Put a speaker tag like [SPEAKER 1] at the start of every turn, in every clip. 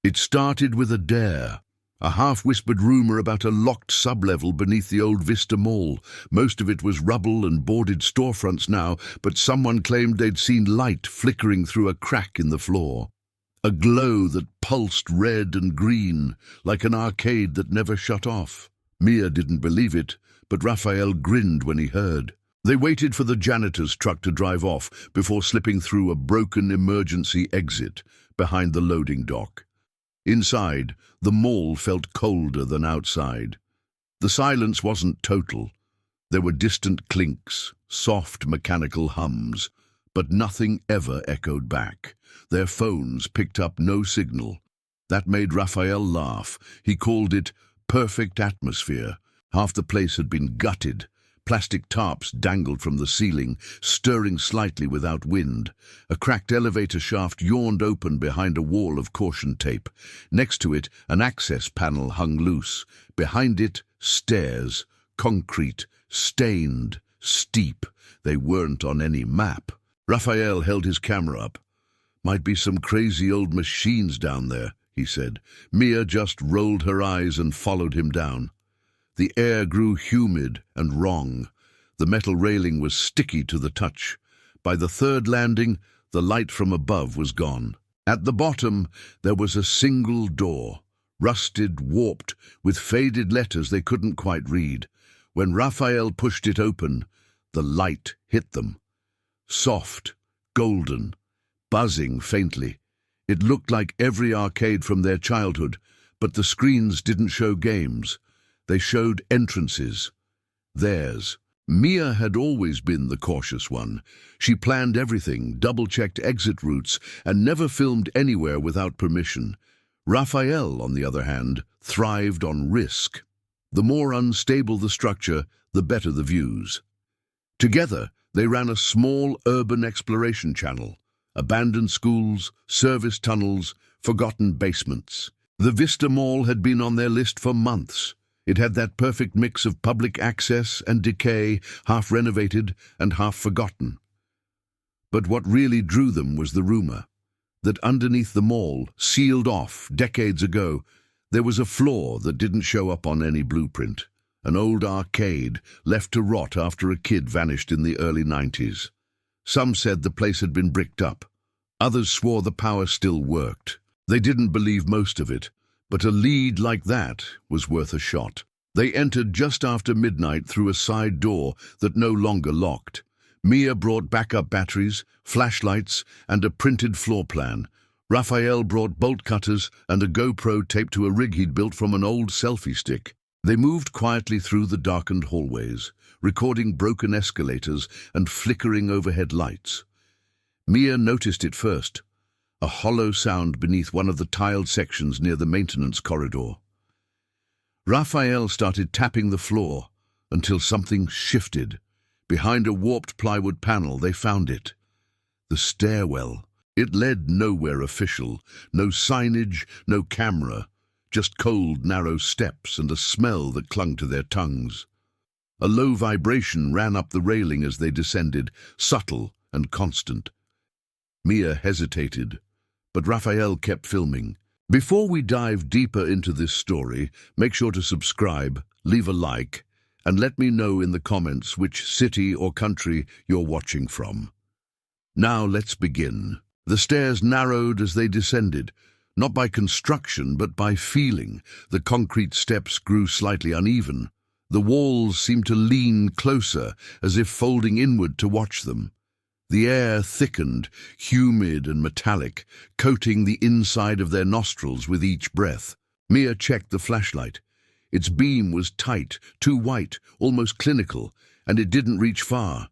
[SPEAKER 1] It started with a dare, a half-whispered rumor about a locked sublevel beneath the old Vista Mall. Most of it was rubble and boarded storefronts now, but someone claimed they'd seen light flickering through a crack in the floor. A glow that pulsed red and green, like an arcade that never shut off. Mia didn't believe it, but Raphael grinned when he heard. They waited for the janitor's truck to drive off before slipping through a broken emergency exit behind the loading dock. Inside, the mall felt colder than outside. The silence wasn't total. There were distant clinks, soft mechanical hums, but nothing ever echoed back. Their phones picked up no signal. That made Raphael laugh. He called it perfect atmosphere. Half the place had been gutted. Plastic tarps dangled from the ceiling, stirring slightly without wind. A cracked elevator shaft yawned open behind a wall of caution tape. Next to it, an access panel hung loose. Behind it, stairs, concrete, stained, steep. They weren't on any map. Raphael held his camera up. "Might be some crazy old machines down there," he said. Mia just rolled her eyes and followed him down. The air grew humid and wrong. The metal railing was sticky to the touch. By the third landing, the light from above was gone. At the bottom, there was a single door, rusted, warped, with faded letters they couldn't quite read. When Raphael pushed it open, the light hit them. Soft, golden, buzzing faintly. It looked like every arcade from their childhood, but the screens didn't show games. They showed entrances. Theirs. Mia had always been the cautious one. She planned everything, double-checked exit routes, and never filmed anywhere without permission. Raphael, on the other hand, thrived on risk. The more unstable the structure, the better the views. Together, they ran a small urban exploration channel. Abandoned schools, service tunnels, forgotten basements. The Vista Mall had been on their list for months. It had that perfect mix of public access and decay, half renovated and half forgotten. But what really drew them was the rumor that underneath the mall, sealed off decades ago, there was a floor that didn't show up on any blueprint. An old arcade left to rot after a kid vanished in the early 90s. Some said the place had been bricked up. Others swore the power still worked. They didn't believe most of it, but a lead like that was worth a shot. They entered just after midnight through a side door that no longer locked. Mia brought backup batteries, flashlights, and a printed floor plan. Raphael brought bolt cutters and a GoPro taped to a rig he'd built from an old selfie stick. They moved quietly through the darkened hallways, recording broken escalators and flickering overhead lights. Mia noticed it first, a hollow sound beneath one of the tiled sections near the maintenance corridor. Raphael started tapping the floor until something shifted. Behind a warped plywood panel, they found it. The stairwell. It led nowhere official. No signage, no camera. Just cold, narrow steps and a smell that clung to their tongues. A low vibration ran up the railing as they descended, subtle and constant. Mia hesitated, but Raphael kept filming. Before we dive deeper into this story, make sure to subscribe, leave a like, and let me know in the comments which city or country you're watching from. Now let's begin. The stairs narrowed as they descended, not by construction but by feeling. The concrete steps grew slightly uneven. The walls seemed to lean closer, as if folding inward to watch them. The air thickened, humid and metallic, coating the inside of their nostrils with each breath. Mia checked the flashlight. Its beam was tight, too white, almost clinical, and it didn't reach far.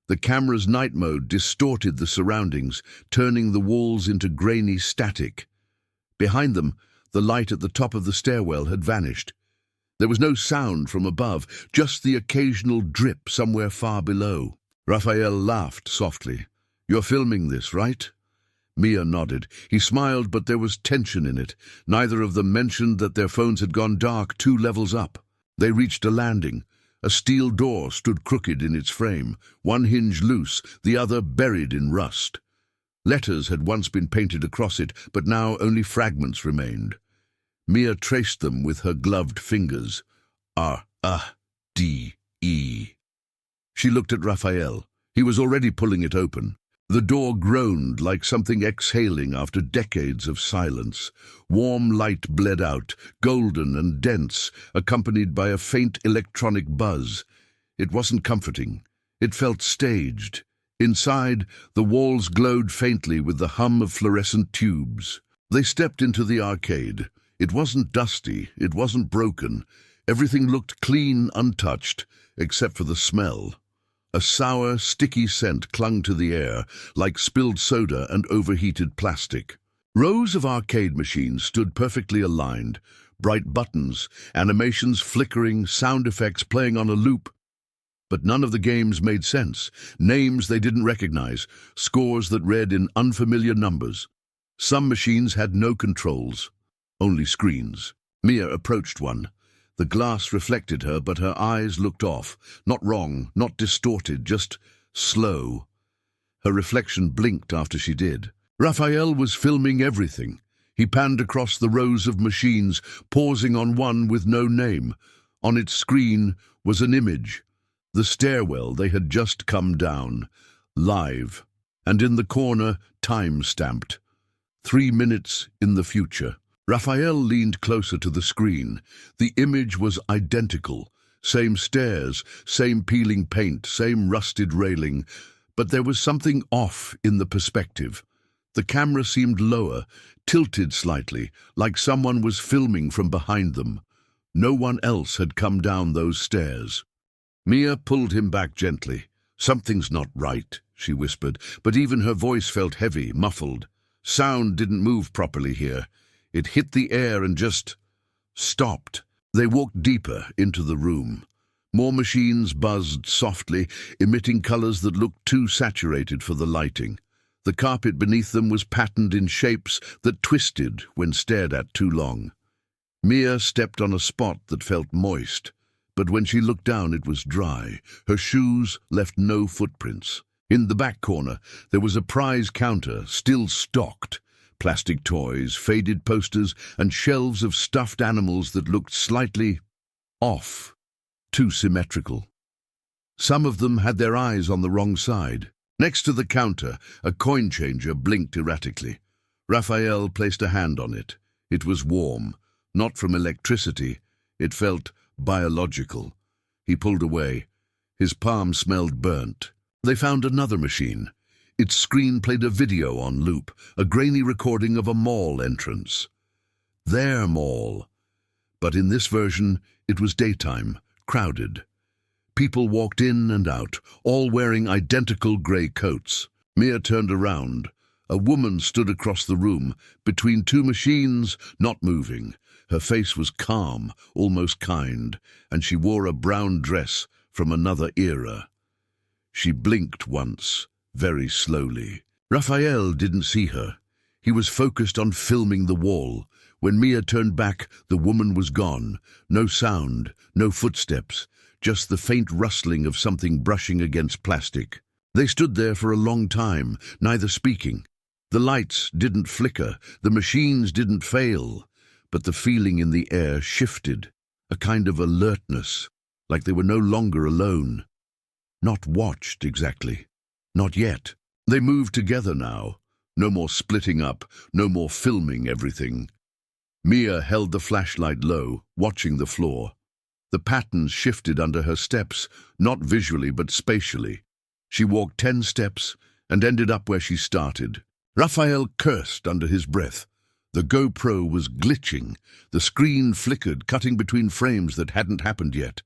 [SPEAKER 1] The camera's night mode distorted the surroundings, turning the walls into grainy static. Behind them, the light at the top of the stairwell had vanished. There was no sound from above, just the occasional drip somewhere far below. Raphael laughed softly. "You're filming this, right?" Mia nodded. He smiled, but there was tension in it. Neither of them mentioned that their phones had gone dark 2 levels up. They reached a landing. A steel door stood crooked in its frame, one hinge loose, the other buried in rust. Letters had once been painted across it, but now only fragments remained. Mia traced them with her gloved fingers. R-A-D-E. She looked at Raphael. He was already pulling it open. The door groaned like something exhaling after decades of silence. Warm light bled out, golden and dense, accompanied by a faint electronic buzz. It wasn't comforting. It felt staged. Inside, the walls glowed faintly with the hum of fluorescent tubes. They stepped into the arcade. It wasn't dusty, it wasn't broken. Everything looked clean, untouched, except for the smell. A sour, sticky scent clung to the air, like spilled soda and overheated plastic. Rows of arcade machines stood perfectly aligned, bright buttons, animations flickering, sound effects playing on a loop. But none of the games made sense. Names they didn't recognize, scores that read in unfamiliar numbers. Some machines had no controls, only screens. Mia approached one. The glass reflected her, but her eyes looked off. Not wrong, not distorted, just slow. Her reflection blinked after she did. Raphael was filming everything. He panned across the rows of machines, pausing on one with no name. On its screen was an image. The stairwell they had just come down, live, and in the corner, time stamped. 3 minutes in the future. Raphael leaned closer to the screen. The image was identical. Same stairs, same peeling paint, same rusted railing. But there was something off in the perspective. The camera seemed lower, tilted slightly, like someone was filming from behind them. No one else had come down those stairs. Mia pulled him back gently. "Something's not right," she whispered, but even her voice felt heavy, muffled. Sound didn't move properly here. It hit the air and just stopped. They walked deeper into the room. More machines buzzed softly, emitting colors that looked too saturated for the lighting. The carpet beneath them was patterned in shapes that twisted when stared at too long. Mia stepped on a spot that felt moist, but when she looked down it was dry. Her shoes left no footprints. In the back corner, there was a prize counter, still stocked. Plastic toys, faded posters, and shelves of stuffed animals that looked slightly off, too symmetrical. Some of them had their eyes on the wrong side. Next to the counter, a coin changer blinked erratically. Raphael placed a hand on it. It was warm, not from electricity. It felt biological. He pulled away. His palm smelled burnt. They found another machine. Its screen played a video on loop, a grainy recording of a mall entrance. Their mall. But in this version, it was daytime, crowded. People walked in and out, all wearing identical grey coats. Mia turned around. A woman stood across the room, between two machines, not moving. Her face was calm, almost kind, and she wore a brown dress from another era. She blinked once, very slowly. Raphael didn't see her. He was focused on filming the wall. When Mia turned back, the woman was gone. No sound, no footsteps, just the faint rustling of something brushing against plastic. They stood there for a long time, neither speaking. The lights didn't flicker, the machines didn't fail, but the feeling in the air shifted, a kind of alertness, like they were no longer alone. Not watched, exactly. Not yet. They moved together now. No more splitting up, no more filming everything. Mia held the flashlight low, watching the floor. The patterns shifted under her steps, not visually but spatially. She walked 10 steps and ended up where she started. Raphael cursed under his breath. The GoPro was glitching. The screen flickered, cutting between frames that hadn't happened yet.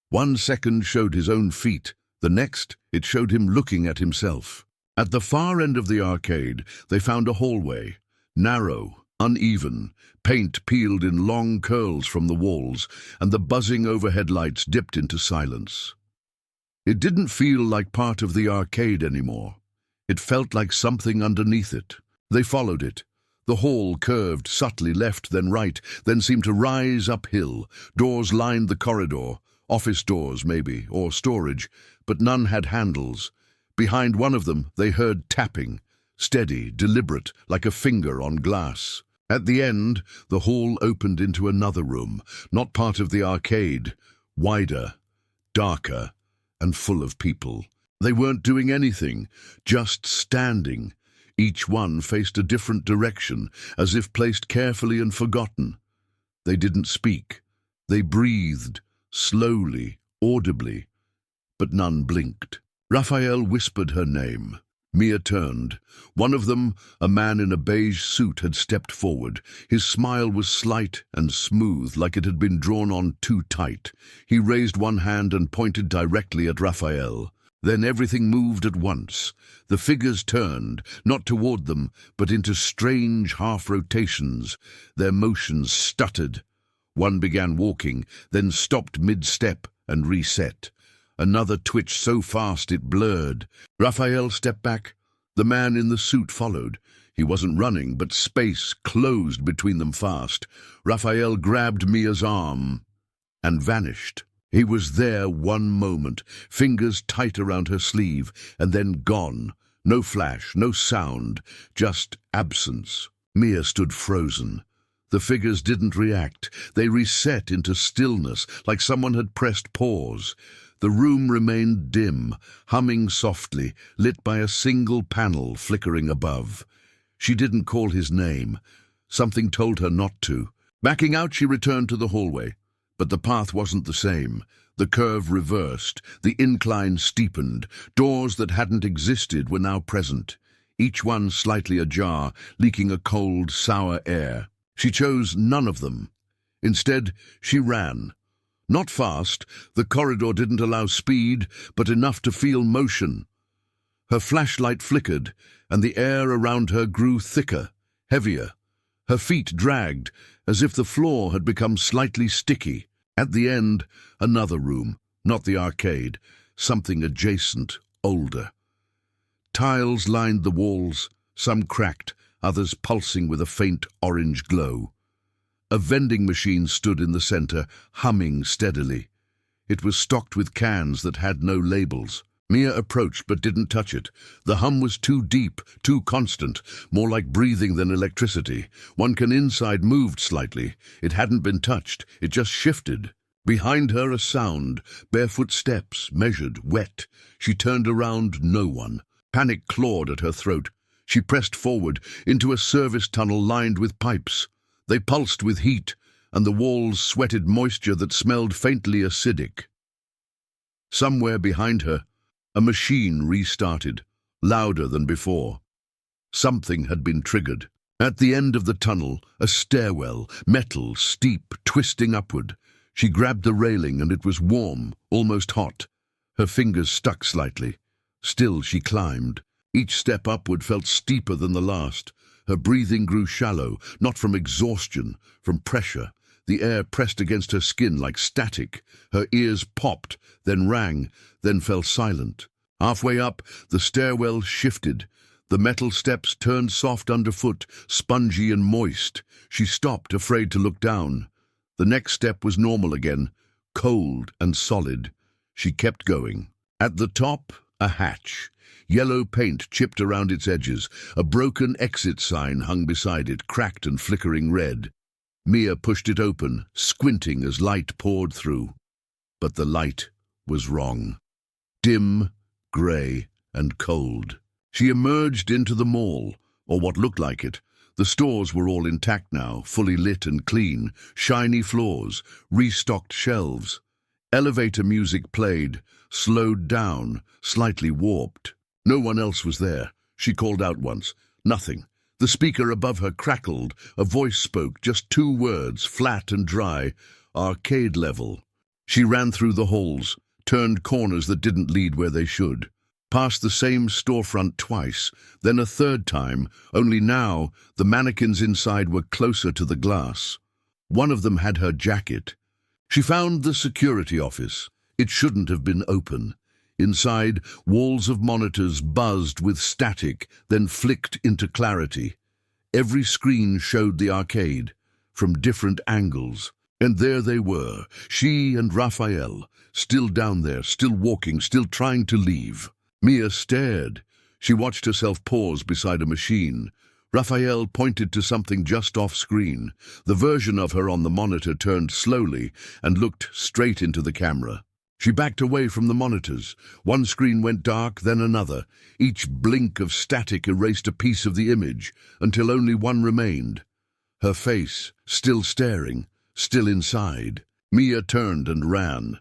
[SPEAKER 1] 1 second showed his own feet. The next, it showed him looking at himself. At the far end of the arcade, they found a hallway. Narrow, uneven, paint peeled in long curls from the walls, and the buzzing overhead lights dipped into silence. It didn't feel like part of the arcade anymore. It felt like something underneath it. They followed it. The hall curved subtly left, then right, then seemed to rise uphill. Doors lined the corridor. Office doors, maybe, or storage, but none had handles. Behind one of them, they heard tapping. steady, deliberate, like a finger on glass. At the end, the hall opened into another room, not part of the arcade, wider, darker, and full of people. They weren't doing anything, just standing. Each one faced a different direction, as if placed carefully and forgotten. They didn't speak. They breathed, slowly, audibly, but none blinked. Raphael whispered her name. Mia turned. One of them, a man in a beige suit, had stepped forward. His smile was slight and smooth, like it had been drawn on too tight. He raised one hand and pointed directly at Raphael. Then everything moved at once. The figures turned, not toward them, but into strange half-rotations. Their motions stuttered. One began walking, then stopped mid-step and reset. Another twitched so fast it blurred. Raphael stepped back. The man in the suit followed. He wasn't running, but space closed between them fast. Raphael grabbed Mia's arm and vanished. He was there one moment, fingers tight around her sleeve, and then gone. No flash, no sound, just absence. Mia stood frozen. The figures didn't react. They reset into stillness, like someone had pressed pause. The room remained dim, humming softly, lit by a single panel flickering above. She didn't call his name. Something told her not to. Backing out, she returned to the hallway. But the path wasn't the same. The curve reversed. The incline steepened. Doors that hadn't existed were now present, each one slightly ajar, leaking a cold, sour air. She chose none of them. Instead, she ran. Not fast, the corridor didn't allow speed, but enough to feel motion. Her flashlight flickered, and the air around her grew thicker, heavier. Her feet dragged, as if the floor had become slightly sticky. At the end, another room, not the arcade, something adjacent, older. Tiles lined the walls, some cracked, others pulsing with a faint orange glow. A vending machine stood in the center, humming steadily. It was stocked with cans that had no labels. Mia approached but didn't touch it. The hum was too deep, too constant, more like breathing than electricity. One can inside moved slightly. It hadn't been touched, it just shifted. Behind her a sound, barefoot steps, measured, wet. She turned around, no one. Panic clawed at her throat. She pressed forward, into a service tunnel lined with pipes. They pulsed with heat, and the walls sweated moisture that smelled faintly acidic. Somewhere behind her, a machine restarted, louder than before. Something had been triggered. At the end of the tunnel, a stairwell, metal, steep, twisting upward. She grabbed the railing, and it was warm, almost hot. Her fingers stuck slightly. Still she climbed. Each step upward felt steeper than the last. Her breathing grew shallow, not from exhaustion, from pressure. The air pressed against her skin like static. Her ears popped, then rang, then fell silent. Halfway up, the stairwell shifted. The metal steps turned soft underfoot, spongy and moist. She stopped, afraid to look down. The next step was normal again, cold and solid. She kept going. At the top, a hatch. Yellow paint chipped around its edges. A broken exit sign hung beside it, cracked and flickering red. Mia pushed it open, squinting as light poured through. But the light was wrong. Dim, grey, and cold. She emerged into the mall, or what looked like it. The stores were all intact now, fully lit and clean, shiny floors, restocked shelves. Elevator music played, slowed down, slightly warped. No one else was there. She called out once. Nothing. The speaker above her crackled. A voice spoke, just 2 words, flat and dry. Arcade level. She ran through the halls, turned corners that didn't lead where they should. Past the same storefront twice, then a third time, only now the mannequins inside were closer to the glass. One of them had her jacket. She found the security office. It shouldn't have been open. Inside, walls of monitors buzzed with static, then flicked into clarity. Every screen showed the arcade, from different angles. And there they were, she and Raphael, still down there, still walking, still trying to leave. Mia stared. She watched herself pause beside a machine. Raphael pointed to something just off-screen. The version of her on the monitor turned slowly and looked straight into the camera. She backed away from the monitors. One screen went dark, then another. Each blink of static erased a piece of the image, until only one remained. Her face, still staring, still inside. Mia turned and ran.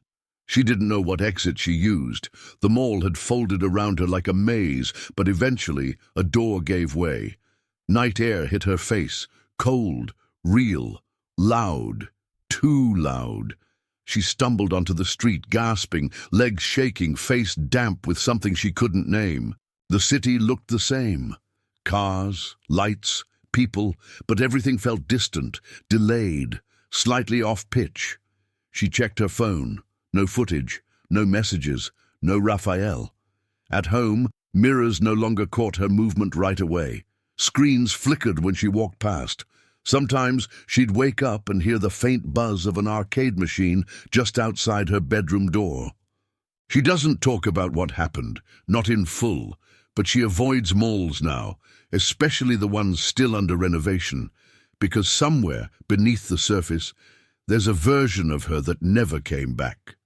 [SPEAKER 1] She didn't know what exit she used. The mall had folded around her like a maze, but eventually a door gave way. Night air hit her face, cold, real, loud, too loud. She stumbled onto the street, gasping, legs shaking, face damp with something she couldn't name. The city looked the same. Cars, lights, people, but everything felt distant, delayed, slightly off-pitch. She checked her phone. No footage, no messages, no Raphael. At home, mirrors no longer caught her movement right away. Screens flickered when she walked past. Sometimes she'd wake up and hear the faint buzz of an arcade machine just outside her bedroom door. She doesn't talk about what happened, not in full, but she avoids malls now, especially the ones still under renovation, because somewhere beneath the surface, there's a version of her that never came back.